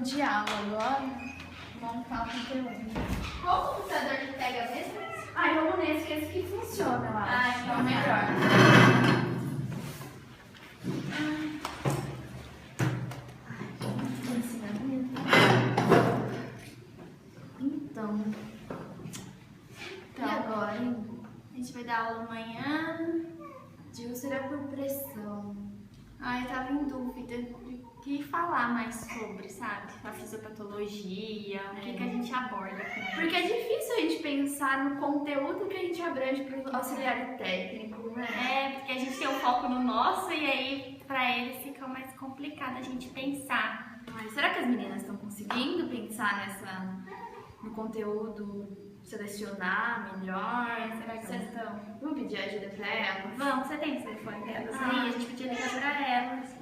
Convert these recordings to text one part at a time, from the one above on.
de aula agora, montar o conteúdo. Qual computador que pega mesmo? Ai, vamos nesse, que esse que funciona, eu acho. Ah, então melhor. Então, e agora, hein? A gente vai dar aula amanhã de úlcera por pressão. Ai, eu tava em dúvida de que falar mais sobre, sabe? A fisiopatologia, o que a gente aborda com ela. Porque é difícil a gente pensar no conteúdo que a gente abrange para o auxiliar técnico, né? É, porque a gente tem um foco no nosso e aí para eles fica mais complicado a gente pensar. Ai, será que as meninas estão conseguindo pensar no conteúdo, selecionar melhor? Será que vocês estão? Vamos pedir ajuda pra elas? Vamos, você tem o telefone delas aí? A gente podia ligar pra elas.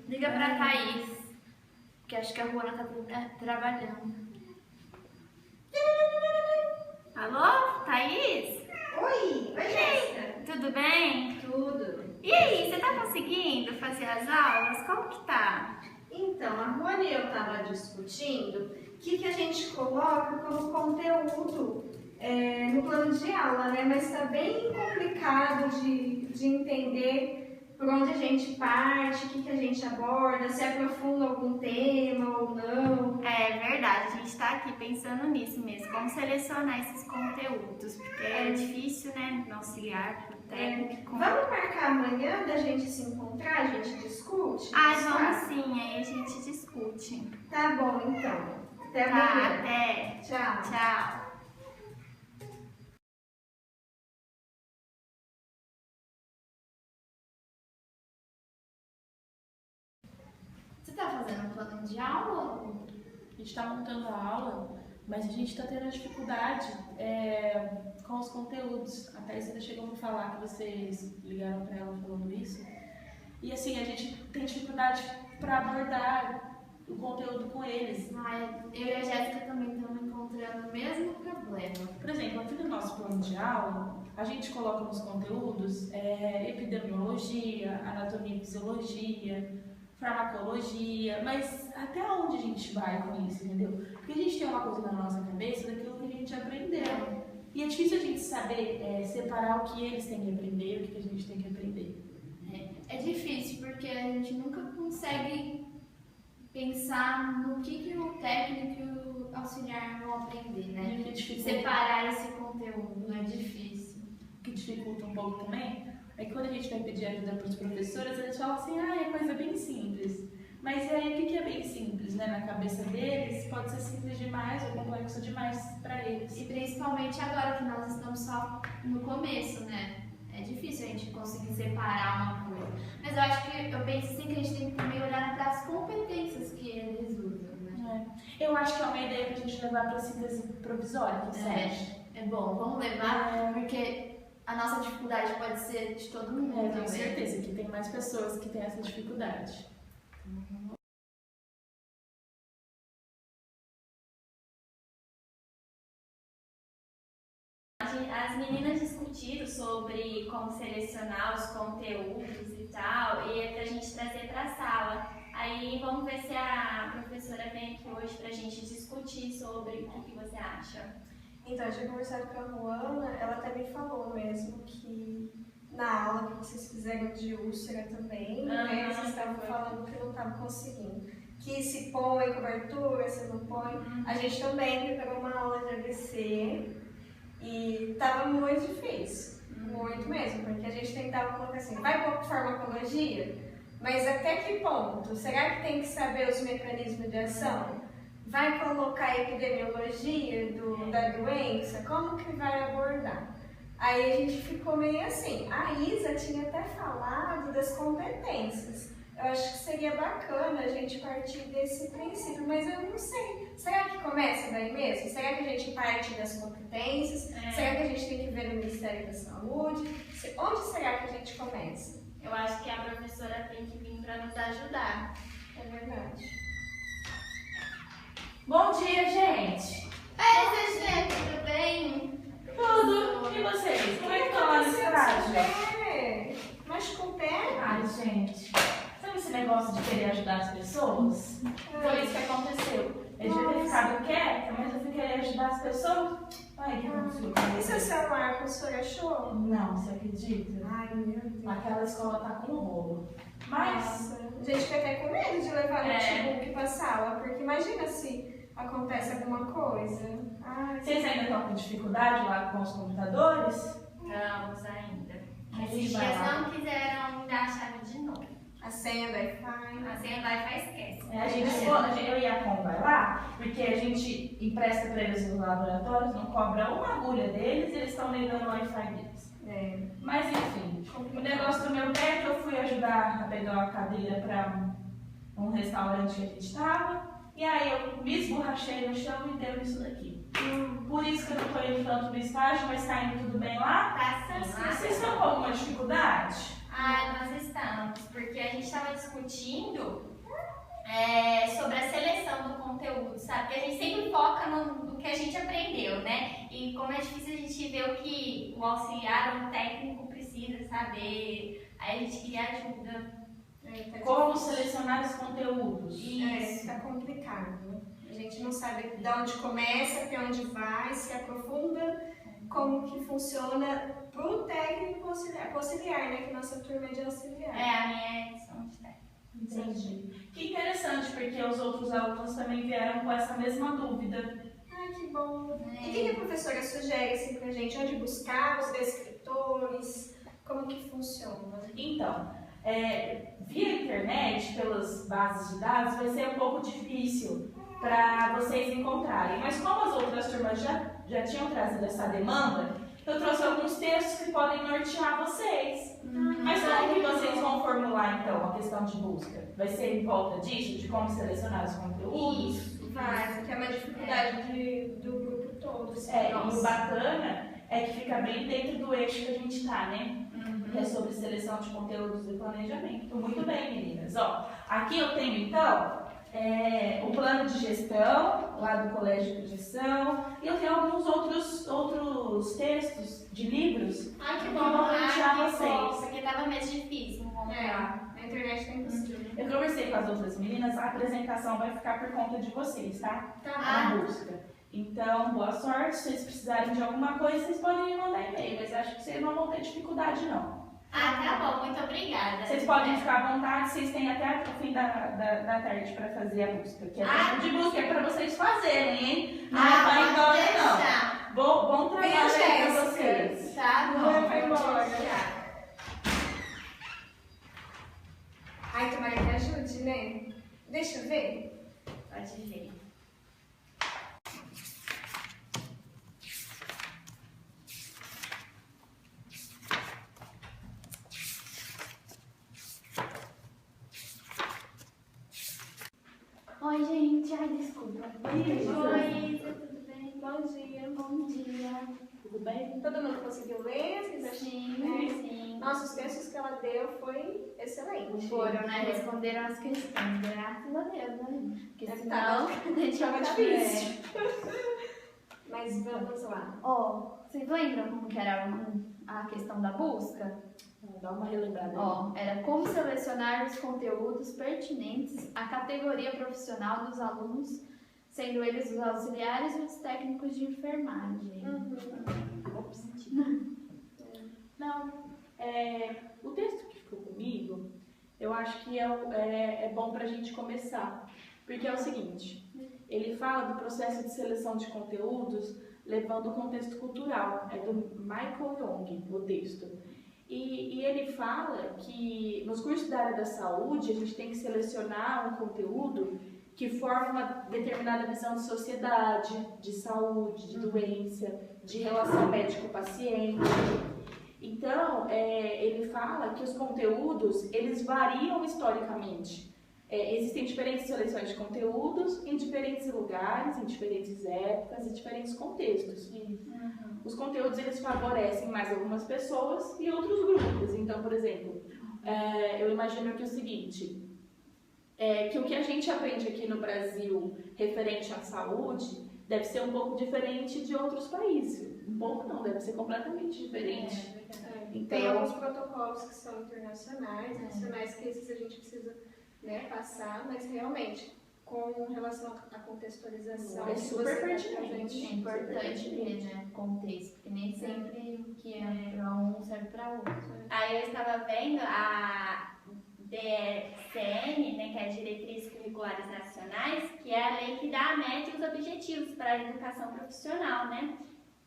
Liga pra Thaís, que acho que a Juana tá trabalhando. Alô, Thaís? Oi, Jéssica. Tudo bem? Tudo. E aí, você tá conseguindo fazer as aulas? Como que tá? Então, a Juana e eu tava discutindo o que a gente coloca como conteúdo no plano de aula, né? Mas tá bem complicado de entender por onde a gente parte, o que a gente aborda, se aprofunda algum tema ou não. É verdade, a gente tá aqui pensando nisso mesmo, como selecionar esses conteúdos, porque é difícil, né, no auxiliar, pro técnico. Vamos marcar amanhã da gente se encontrar, a gente discute? Vamos sim, aí a gente discute. Tá bom, então. Até Tá, amanhã. até. Tchau. Tchau. Você tá fazendo um plano de aula? A gente está montando a aula, mas a gente está tendo dificuldade com os conteúdos. A Thaís ainda chegou a me falar que vocês ligaram para ela falando isso. E assim, a gente tem dificuldade para abordar o conteúdo com eles. Eu e a Jéssica também estamos encontrando o mesmo problema. Por exemplo, aqui no nosso plano de aula, a gente coloca nos conteúdos epidemiologia, anatomia e fisiologia, farmacologia, mas até onde a gente vai com isso, entendeu? Porque a gente tem uma coisa na nossa cabeça daquilo que a gente aprendeu. E é difícil a gente saber separar o que eles têm que aprender e o que a gente tem que aprender. É difícil, porque a gente nunca consegue pensar no que o técnico e o auxiliar vão aprender, né? Separar esse conteúdo é difícil. O que dificulta um pouco também é que quando a gente vai pedir ajuda para os professores, eles falam assim, é coisa bem simples. Mas e aí, o que é bem simples, né? Na cabeça deles, pode ser simples demais ou complexo demais para eles. E principalmente agora que nós estamos só no começo, né? É difícil a gente conseguir separar uma coisa. Mas eu penso assim que a gente tem que também olhar para as competências que eles usam, né? Eu acho que é uma ideia para a gente levar para a síntese provisória, que você acha? É bom, vamos levar, porque a nossa dificuldade pode ser de todo mundo. Eu tenho certeza que tem mais pessoas que têm essa dificuldade. As meninas discutiram sobre como selecionar os conteúdos e tal, e é pra gente trazer pra sala. Aí vamos ver se a professora vem aqui hoje pra gente discutir sobre o que você acha. Então, eu tinha conversado com a Juana, ela até me falou mesmo que na aula que vocês fizeram de úlcera também, né, vocês estavam falando que não estavam conseguindo. Que se põe cobertura, se não põe. A gente também preparou uma aula de ABC e estava muito difícil, muito mesmo, porque a gente tentava colocar assim, vai pôr farmacologia, mas até que ponto? Será que tem que saber os mecanismos de ação? Vai colocar a epidemiologia da doença? Como que vai abordar? Aí a gente ficou meio assim, a Isa tinha até falado das competências. Eu acho que seria bacana a gente partir desse princípio, mas eu não sei. Será que começa daí mesmo? Será que a gente parte das competências? Será que a gente tem que ver no Ministério da Saúde? Onde será que a gente começa? Eu acho que a professora tem que vir para nos ajudar. É verdade. Bom dia, gente! Oi, gente, tudo bem? Tudo! E vocês? Como é que estão lá no estágio? Machucou o pé? Ai, gente, você não esse negócio de querer ajudar as pessoas? Foi isso que aconteceu. Eu devia ter ficado quieta, mas eu fui querer ajudar as pessoas. Ai, que aconteceu com E seu celular, a professora achou? Não, você acredita? Ai, meu Deus. Aquela escola tá com rolo. Mas, Nossa, a gente fica até com medo de levar o notebook pra sala, porque imagina se acontece alguma coisa. Ai, vocês ainda estão com dificuldade lá com os computadores? Estamos ainda. A gente Esses vai dias lá. não quiseram me dar a chave de novo. a senha do Wi-Fi. A senha do Wi-Fi esquece. Eu e a Com vai lá, porque a gente empresta para eles os laboratórios, não cobra uma agulha deles e eles estão negando o Wi-Fi deles. Mas enfim, o negócio do meu pé que eu fui ajudar a pegar uma cadeira para um restaurante que a gente estava, e aí eu me esborrachei no chão e deu isso daqui. Por isso que eu não estou indo tanto no estágio, mas está indo tudo bem lá. Tá sim, lá. Vocês estão com alguma dificuldade? Nós estamos, porque a gente estava discutindo sobre a seleção do conteúdo, sabe? Porque a gente sempre foca no que a gente aprendeu, né? E como é difícil a gente ver o que o auxiliar, o técnico precisa saber, aí a gente queria ajuda. Como selecionar os conteúdos? Isso, tá complicado. A gente não sabe de onde começa, até onde vai, se aprofunda, como que funciona pro técnico auxiliar, né? Que nossa turma é de auxiliar. A minha edição de técnico. Entendi. Que interessante, porque os outros alunos também vieram com essa mesma dúvida. Ai, que bom. E o que a professora sugere assim, pra gente? Onde buscar os descritores? Como que funciona? Então, via internet, pelas bases de dados, vai ser um pouco difícil para vocês encontrarem. Mas como as outras turmas já tinham trazido essa demanda, eu trouxe alguns textos que podem nortear vocês. Mas como que vocês vão formular, então, a questão de busca? Vai ser em volta disso, de como selecionar os conteúdos? Isso, vai, porque é uma dificuldade do grupo todo. Assim, E o bacana é que fica bem dentro do eixo que a gente está, né? Que é sobre seleção de conteúdos e planejamento. Muito bem, meninas. Ó, aqui eu tenho, então, o plano de gestão, lá do Colégio de Gestão, e eu tenho alguns outros textos de livros Ai, que que bom. vão nortear Isso vocês. aqui tava meio difícil, vamos lá. Na internet tá impossível. Eu conversei com as outras meninas, a apresentação vai ficar por conta de vocês, tá? Tá Na busca. Então, boa sorte. Se vocês precisarem de alguma coisa, vocês podem me mandar e-mail, mas acho que vocês não vão ter dificuldade, não. Tá bom, muito obrigada. Vocês podem ficar à vontade, vocês têm até o fim da tarde para fazer a busca. Que é tempo de busca, é para vocês fazerem, hein? Não vai embora, não. Bom trabalho aí para vocês. Tá bom. Não vai embora. Ai, tomara que ajude, né? Deixa eu ver. Pode ver. Oi, gente. Ai, desculpa. Oi, Isa, tudo bem? Bom dia. Bom dia. Tudo bem? Todo mundo conseguiu ler? Vocês acham? Sim. Nossa, os textos que ela deu foi excelente. Foram, né? Responderam as questões, graças a Deus, né? Porque Deve senão a gente Tava vai difícil. Mas vamos lá. Vocês lembram como que era a questão da busca? Dá uma relembrada aí. Era como selecionar os conteúdos pertinentes à categoria profissional dos alunos, sendo eles os auxiliares e os técnicos de enfermagem. Ops. Não, o texto que ficou comigo, eu acho que é bom para a gente começar, porque é o seguinte, ele fala do processo de seleção de conteúdos levando o contexto cultural, é do Michael Young, o texto. E ele fala que nos cursos da área da saúde a gente tem que selecionar um conteúdo que forma uma determinada visão de sociedade, de saúde, de doença, de relação médico-paciente. Então, ele fala que os conteúdos, eles variam historicamente. Existem diferentes seleções de conteúdos em diferentes lugares, em diferentes épocas e diferentes contextos. Os conteúdos, eles favorecem mais algumas pessoas e outros grupos. Então, por exemplo, eu imagino que o seguinte, que o que a gente aprende aqui no Brasil referente à saúde deve ser um pouco diferente de outros países. Um pouco não, deve ser completamente diferente. Tem Então, alguns protocolos que são internacionais, nacionais, que esses a gente precisa, né, passar, mas realmente, com relação à contextualização, É se super você tá pertinente. presente, É importante ver, né, contexto, porque nem sempre o que é para um serve para outro. Aí eu estava vendo a DCN, né, que é a Diretrizes Curriculares Nacionais, que é a lei que dá a meta e os objetivos para a educação profissional, né?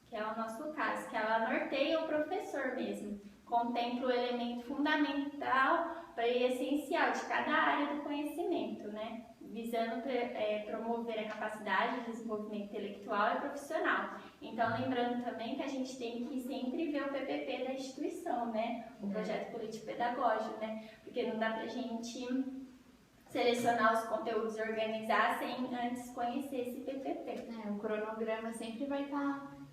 Que é o nosso caso, que ela norteia o professor mesmo, contempla o elemento fundamental e essencial de cada área do conhecimento, né? Visando promover a capacidade de desenvolvimento intelectual e profissional. Então, lembrando também que a gente tem que sempre ver o PPP da instituição, né? O projeto político-pedagógico, né? Porque não dá pra gente selecionar os conteúdos e organizar sem antes conhecer esse PPP. O cronograma sempre vai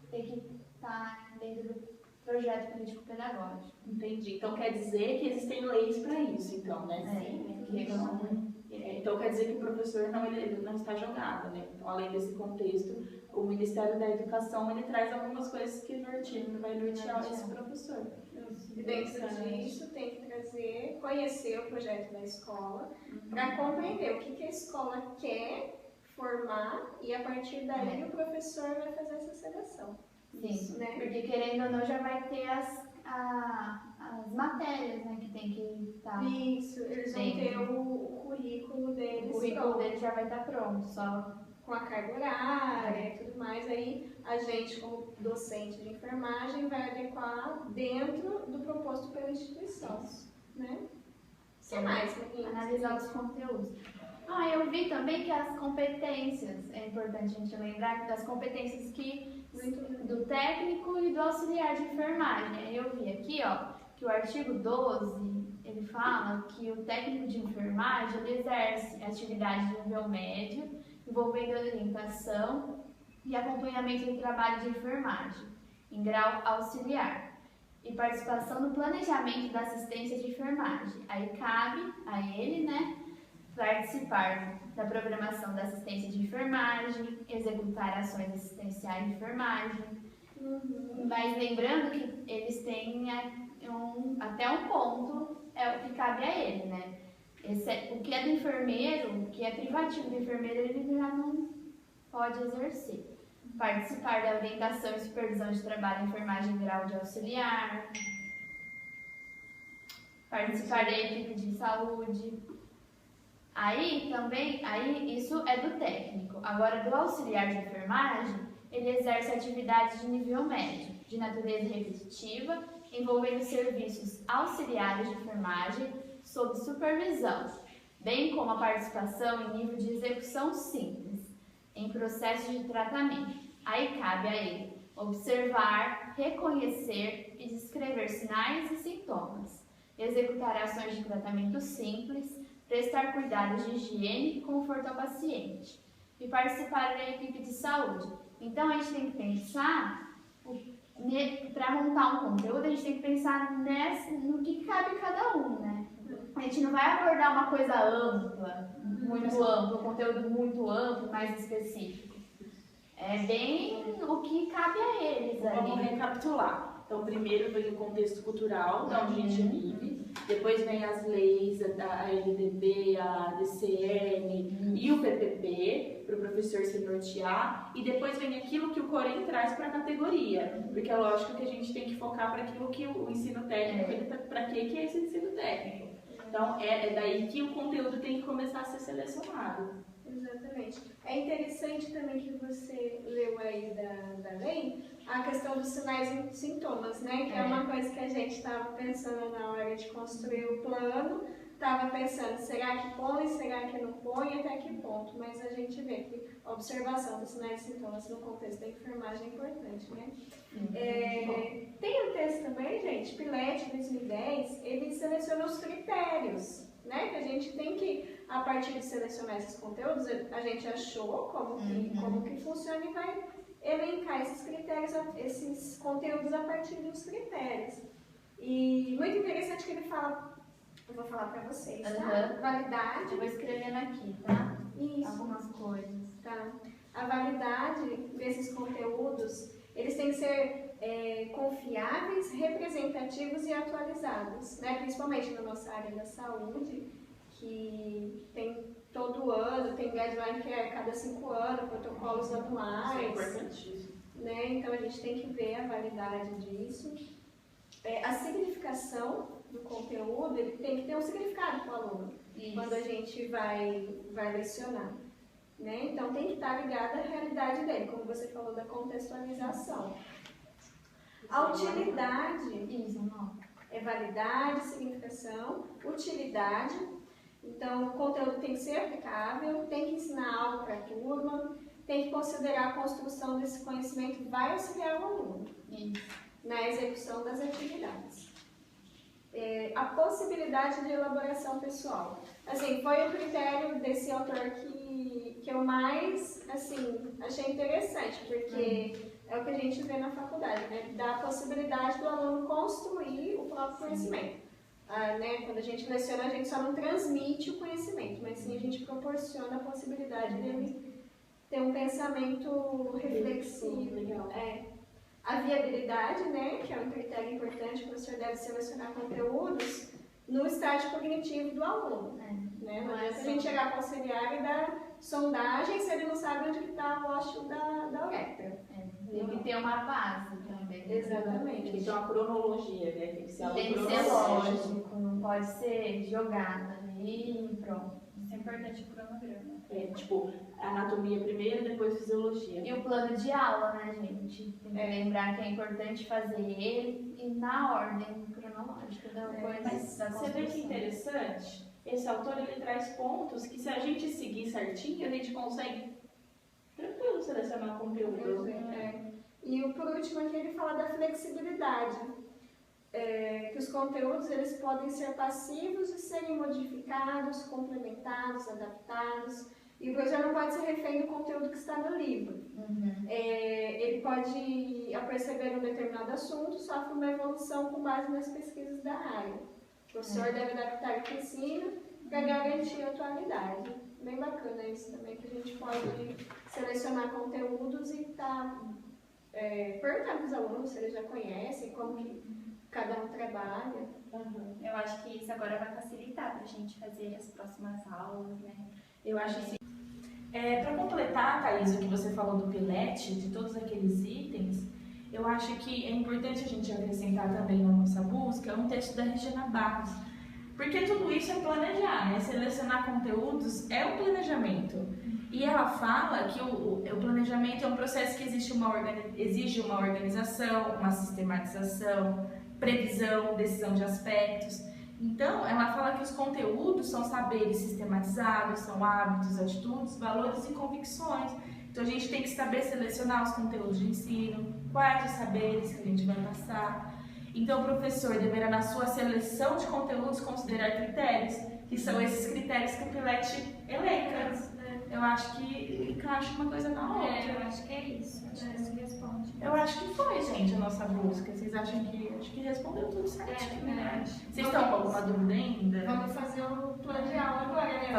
ter que estar dentro do projeto político-pedagógico. entendi. Então quer dizer que existem leis para isso, então, né? Sim, Então quer dizer que o professor ele não está jogado, né? Então, além desse contexto, o Ministério da Educação ele traz algumas coisas que vai nortear esse professor. E dentro disso tem que conhecer o projeto da escola, para compreender o que a escola quer formar e a partir daí o professor vai fazer essa seleção. Sim, né? porque querendo ou não já vai ter as matérias, né, que tem que estar. Isso, eles vão ter o currículo deles. O currículo deles já vai estar pronto, só com a carga horária e tudo mais. Aí a gente, como docente de enfermagem, vai adequar dentro do proposto pela instituição. Né? O que mais, meninas? analisar os conteúdos. Eu vi também que as competências, é importante a gente lembrar das competências do técnico e do auxiliar de enfermagem. Eu vi aqui, que o artigo 12, ele fala que o técnico de enfermagem ele exerce atividade de nível médio, envolvendo orientação e acompanhamento do trabalho de enfermagem, em grau auxiliar, e participação no planejamento da assistência de enfermagem. Aí cabe a ele, né, participar da programação da assistência de enfermagem, executar ações assistenciais de enfermagem. Mas lembrando que eles têm até um ponto, é o que cabe a ele, né? O que é do enfermeiro, o que é privativo do enfermeiro, ele já não pode exercer. Participar da orientação e supervisão de trabalho em enfermagem em grau de auxiliar. Participar da equipe de saúde. Aí isso é do técnico. Agora, do auxiliar de enfermagem, ele exerce atividades de nível médio, de natureza repetitiva, envolvendo serviços auxiliares de enfermagem sob supervisão, bem como a participação em nível de execução simples, em processo de tratamento. Aí cabe a ele observar, reconhecer e descrever sinais e sintomas, executar ações de tratamento simples, prestar cuidados de higiene e conforto ao paciente e participar da equipe de saúde. Então, a gente tem que pensar, para montar um conteúdo, a gente tem que pensar no que cabe cada um, né? A gente não vai abordar uma coisa ampla, muito ampla, um conteúdo muito amplo, mais específico. É bem o que cabe a eles ali. Vamos recapitular. Então, primeiro vem o contexto cultural, da onde a gente vive, depois vem as leis, a LDB, a DCN e o PPP, para o professor se nortear, e depois vem aquilo que o Corém traz para a categoria, porque é lógico que a gente tem que focar para aquilo que o ensino técnico, para que é esse ensino técnico. Então, é daí que o conteúdo tem que começar a ser selecionado. Exatamente. É interessante também que você leu aí da lei a questão dos sinais e sintomas, né? Que é uma coisa que a gente estava pensando na hora de construir o plano, estava pensando, será que põe, será que não põe, até que ponto? Mas a gente vê que a observação dos sinais e sintomas no contexto da enfermagem é importante, né? Tem um texto também, gente, Pilete 2010, ele seleciona os critérios, né? Que a gente tem que, a partir de selecionar esses conteúdos, a gente achou como que funciona e vai elencar esses critérios, esses conteúdos a partir dos critérios. E muito interessante que ele fala, eu vou falar para vocês, tá? Validade. Eu vou escrevendo aqui, tá? Isso. Algumas coisas. Tá. A validade desses conteúdos, eles têm que ser confiáveis, representativos e atualizados, né? Principalmente na nossa área da saúde, que tem todo ano, tem guideline que é a cada 5 anos, protocolos anuais. Isso é importantíssimo. Né? Então a gente tem que ver a validade disso. A significação do conteúdo, ele tem que ter um significado para o aluno, quando a gente vai lecionar. Né? Então tem que estar ligado à realidade dele, como você falou da contextualização. A utilidade é validade, significação, utilidade. Então o conteúdo tem que ser aplicável, tem que ensinar algo para a turma, tem que considerar a construção desse conhecimento que vai auxiliar o aluno na execução das atividades. A possibilidade de elaboração pessoal. Assim, foi o critério desse autor que eu mais, assim, achei interessante, porque é o que a gente vê na faculdade, né? Dá a possibilidade do aluno construir o próprio conhecimento. Né? Quando a gente leciona, a gente só não transmite o conhecimento, mas sim a gente proporciona a possibilidade dele ter um pensamento reflexivo. A viabilidade, né, que é um critério importante, o professor deve selecionar conteúdos no estágio cognitivo do aluno. Né? Não é a gente chegar para o auxiliar e dar sondagem se ele não sabe onde está o ósseo da uretra. Tem que ter uma base também. Exatamente. Tem que ter uma cronologia, né? Tem que ser algo Tem que ser lógico, não pode ser jogada ali e pronto. Isso é importante o cronograma. Tipo, anatomia primeiro, depois fisiologia. E o plano de aula, né, gente? Tem que lembrar que é importante fazer ele e na ordem cronológica da coisa. Mas você vê que interessante? Esse autor, ele traz pontos que se a gente seguir certinho, a gente consegue tranquilo selecionar o conteúdo. E por último aqui ele fala da flexibilidade. Que os conteúdos eles podem ser passivos de serem modificados, complementados, adaptados. E o professor não pode ser refém do conteúdo que está no livro. Ele pode, ao perceber um determinado assunto, sofre uma evolução com base nas pesquisas da área. O professor deve adaptar o que ensina para garantir a atualidade. Bem bacana isso também, que a gente pode selecionar conteúdos e estar perguntando para os alunos se eles já conhecem, como que cada um trabalha. Eu acho que isso agora vai facilitar para a gente fazer as próximas aulas, né? Eu acho assim. Para completar, Thaís, o que você falou do PILET, de todos aqueles itens, eu acho que é importante a gente acrescentar também na nossa busca um texto da Regina Barros. Porque tudo isso é planejar, né? Selecionar conteúdos é um planejamento. E ela fala que o planejamento é um processo que exige uma organização, uma sistematização, previsão, decisão de aspectos. Então, ela fala que os conteúdos são saberes sistematizados, são hábitos, atitudes, valores e convicções. Então, a gente tem que saber selecionar os conteúdos de ensino, quais os saberes que a gente vai passar. Então, o professor deverá, na sua seleção de conteúdos, considerar critérios, que são esses critérios que o PILET elenca. Eu acho que encaixa uma coisa na outra. Eu acho que é isso. Acho que isso responde. Eu acho que foi, gente, a nossa busca. Vocês acham que... Acho que respondeu tudo certinho, né? Vocês estão com alguma dúvida ainda? Vamos fazer um plano de aula agora, né?